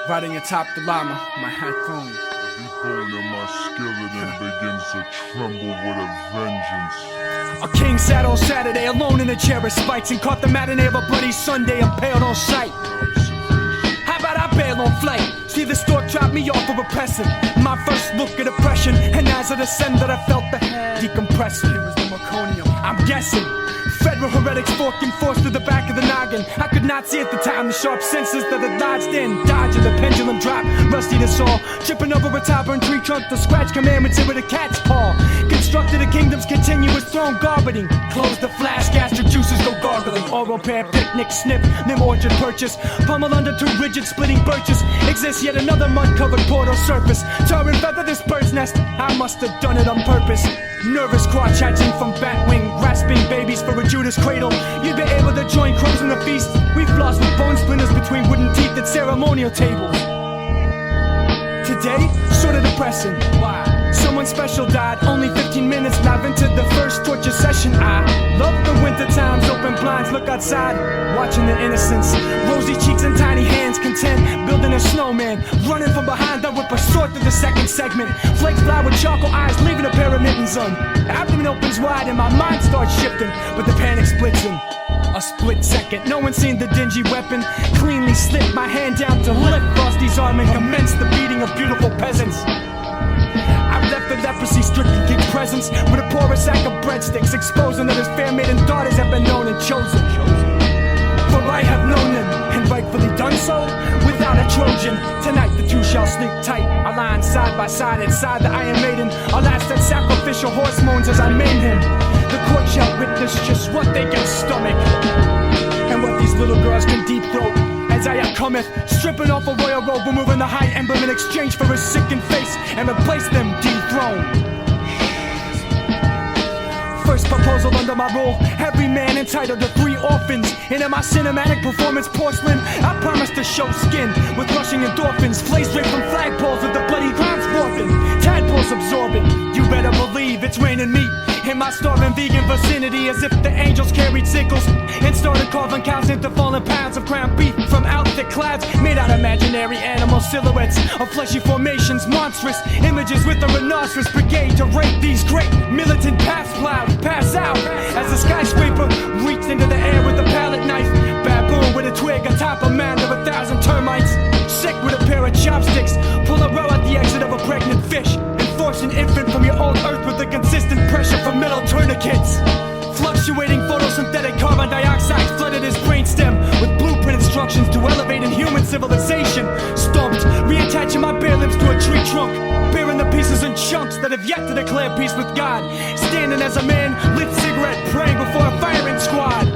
Riding atop the llama, my hat thrown. Every bone in my skeleton begins to tremble with a vengeance. A king sat on Saturday alone in a chair with spikes and caught the matinee of a bloody Sunday impaled on sight. How about I bail on flight? See the stork drop me off for repressing. My first look at oppression, and as I descended I felt the head decompressing. It was the meconium, I'm guessing. Federal heretics forking force through the back of the noggin. I could not see at the time the sharp senses that had lodged in. Dodging the pendulum drop, rusty to saw. Tripping over a towering tree trunk to scratch commandments in with a cat's paw. Constructed a kingdom's continuous throne garbeting. Close the flask, gastric juices go gargling. Oral pear, picnic, snip, nim orchard purchase. Pummel under two rigid splitting birches. Exists yet another mud-covered portal surface. Tar and feather this bird's nest. I must have done it on purpose. Nervous crotch hatching from batwing, grasping babies for a Judas cradle. You'd be able to join crows in the feast. We floss with bone splinters between wooden teeth at ceremonial tables. Today, sorta depressing. Why? Someone special died, only 15 minutes live into the first torture session. I love the winter times, open blinds, look outside, watching the innocence. Rosy cheeks and tiny hands, content, building a snowman. Running from behind, I whip a sword through the second segment. Flakes fly with charcoal eyes, leaving a pair of mittens on. Abdomen opens wide and my mind starts shifting, but the panic splits in a split second. No one's seen the dingy weapon. Cleanly slipped my hand down to lift Frosty's arm and commence the beating of beautiful peasants. I've left the leprosy stricken king presence with a porous sack of breadsticks, exposing that his fair maiden daughters have been known and chosen. For I have known them, and rightfully done so, without a Trojan. Tonight the two shall sleep tight, aligned side by side inside the Iron Maiden. Alas, that sacrificial horse moans as I maim him. The court shall witness just what they can stomach, and what these little girls can deep throat. As I cometh, stripping off a royal robe, removing the high emblem in exchange for a sickened face, and replace them dethroned. First proposal under my rule, every man entitled to 3 orphans. And in my cinematic performance porcelain, I promise to show skin with rushing endorphins. Flay straight from flagpoles with the bloody grounds warping. Tadpoles absorbing, you better believe it's raining meat in my starving vegan vicinity, as if the angels carried sickles and started carving cows into fallen pounds of ground beef from out thick clouds made out of imaginary animal silhouettes of fleshy formations, monstrous images with a rhinoceros brigade to rape these great militant paths plowed. Pass out as a skyscraper reached into the air with a palette knife. Baboon with a twig atop a mound of 1,000 termites. Sick with a pair of chopsticks, pull a row at the exit of a pregnant fish. Force an infant from your old earth with the consistent pressure from metal tourniquets. Fluctuating photosynthetic carbon dioxide flooded his brainstem with blueprint instructions to elevate in human civilization. Stomped, reattaching my bare limbs to a tree trunk, bearing the pieces in chunks that have yet to declare peace with God. Standing as a man, lit cigarette, praying before a firing squad.